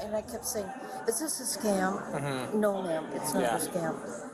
and I kept saying, is this a scam? No, ma'am, it's not a scam.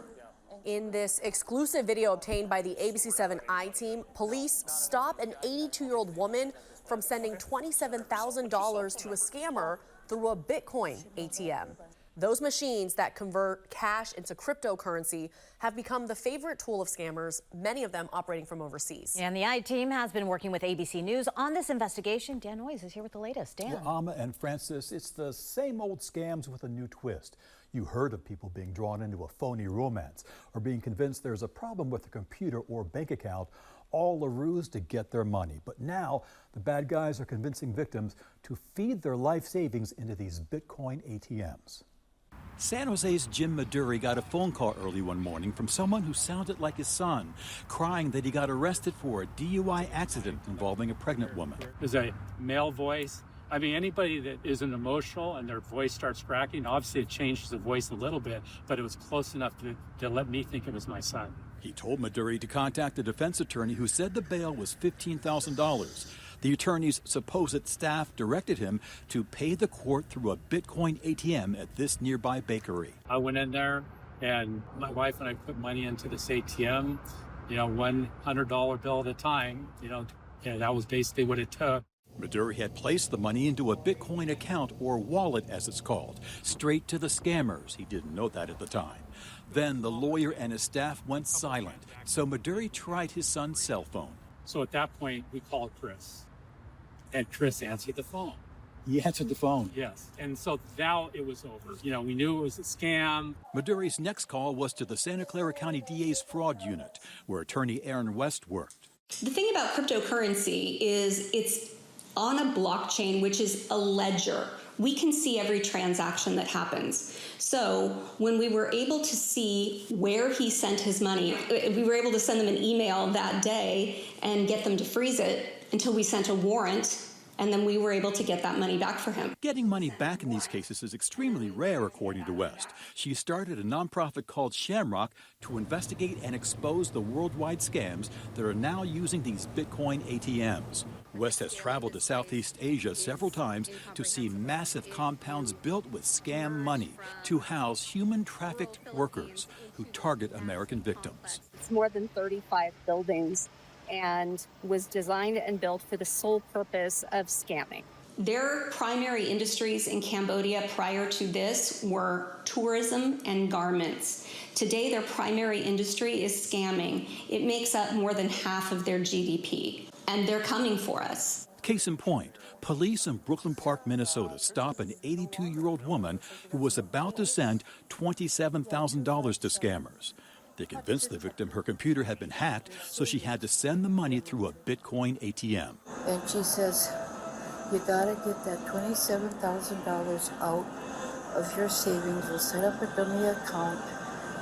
In this exclusive video obtained by the ABC7 I-Team, police stop an 82-year-old woman from sending $27,000 to a scammer through a Bitcoin ATM. Those machines that convert cash into cryptocurrency have become the favorite tool of scammers, many of them operating from overseas. And the I-Team has been working with ABC News on this investigation. Dan Noyes is here with the latest. Dan. Well, Alma and Francis, it's the same old scams with a new twist. You heard of people being drawn into a phony romance or being convinced there's a problem with a computer or bank account, all a ruse to get their money. But now the bad guys are convincing victims to feed their life savings into these Bitcoin ATMs. San Jose's Jim Maduri got a phone call early one morning from someone who sounded like his son, crying that he got arrested for a DUI accident involving a pregnant woman. There's a male voice. I mean, anybody that isn't emotional and their voice starts cracking, obviously it changes the voice a little bit, but it was close enough to let me think it was my son. He told Maduri to contact a defense attorney who said the bail was $15,000. The attorney's supposed staff directed him to pay the court through a Bitcoin ATM at this nearby bakery. I went in there and my wife and I put money into this ATM, $100 bill at a time, and that was basically what it took. Maduri had placed the money into a Bitcoin account, or wallet as it's called, straight to the scammers. He didn't know that at the time. Then the lawyer and his staff went silent, so Maduri tried his son's cell phone. So at that point, we called Chris, and Chris answered the phone. He answered the phone? Yes, and so now it was over. We knew it was a scam. Maduri's next call was to the Santa Clara County DA's fraud unit, where attorney Aaron West worked. The thing about cryptocurrency is it's on a blockchain, which is a ledger. We can see every transaction that happens. So when we were able to see where he sent his money, we were able to send them an email that day and get them to freeze it until we sent a warrant, and then we were able to get that money back for him. Getting money back in these cases is extremely rare, according to West. She started a nonprofit called Shamrock to investigate and expose the worldwide scams that are now using these Bitcoin ATMs. West has traveled to Southeast Asia several times to see massive compounds built with scam money to house human-trafficked workers who target American victims. It's more than 35 buildings and was designed and built for the sole purpose of scamming. Their primary industries in Cambodia prior to this were tourism and garments. Today, their primary industry is scamming. It makes up more than half of their GDP, and they're coming for us. Case in point, police in Brooklyn Park, Minnesota stop an 82-year-old woman who was about to send $27,000 to scammers. They convinced the victim her computer had been hacked, so she had to send the money through a Bitcoin ATM. And she says, you gotta get that $27,000 out of your savings. We'll set up a dummy account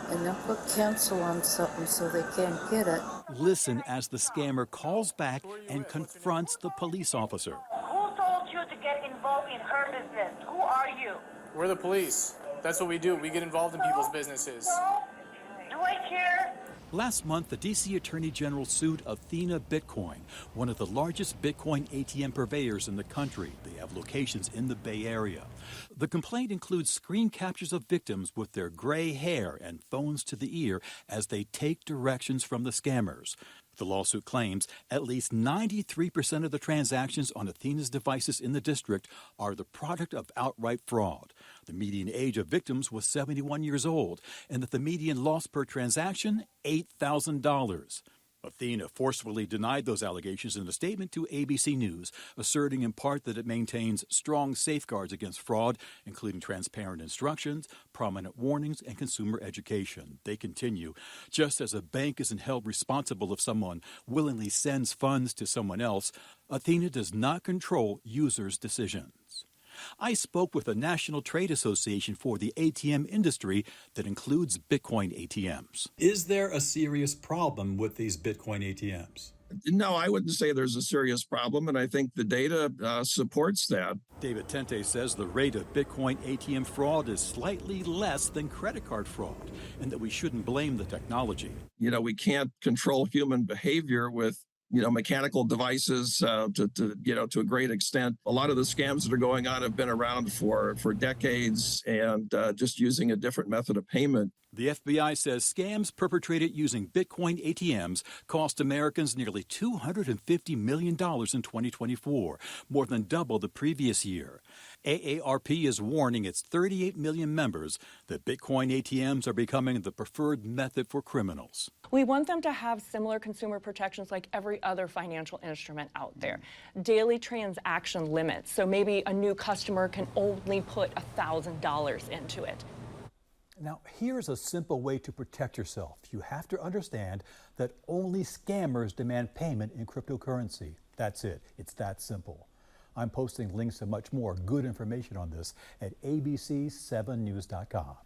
and then put cancel on something so they can't get it. Listen as the scammer calls back and confronts the police officer. Who told you to get involved in her business? Who are you? We're the police. That's what we do. We get involved in people's businesses. Do I care? Last month, the D.C. Attorney General sued Athena Bitcoin, one of the largest Bitcoin ATM purveyors in the country. They have locations in the Bay Area. The complaint includes screen captures of victims with their gray hair and phones to the ear as they take directions from the scammers. The lawsuit claims at least 93% of the transactions on Athena's devices in the district are the product of outright fraud. The median age of victims was 71 years old, and that the median loss per transaction, $8,000. Athena forcefully denied those allegations in a statement to ABC News, asserting in part that it maintains strong safeguards against fraud, including transparent instructions, prominent warnings, and consumer education. They continue, just as a bank isn't held responsible if someone willingly sends funds to someone else, Athena does not control users' decisions. I spoke with a National Trade Association for the ATM industry that includes Bitcoin ATMs. Is there a serious problem with these Bitcoin ATMs? No, I wouldn't say there's a serious problem, and I think the data supports that. David Tente says the rate of Bitcoin ATM fraud is slightly less than credit card fraud, and that we shouldn't blame the technology. We can't control human behavior with mechanical devices to a great extent. A lot of the scams that are going on have been around for decades and just using a different method of payment. The FBI says scams perpetrated using Bitcoin ATMs cost Americans nearly $250 million in 2024, more than double the previous year. AARP is warning its 38 million members that Bitcoin ATMs are becoming the preferred method for criminals. We want them to have similar consumer protections like every other financial instrument out there. Daily transaction limits, so maybe a new customer can only put $1,000 into it. Now, here's a simple way to protect yourself. You have to understand that only scammers demand payment in cryptocurrency. That's it. It's that simple. I'm posting links to much more good information on this at abc7news.com.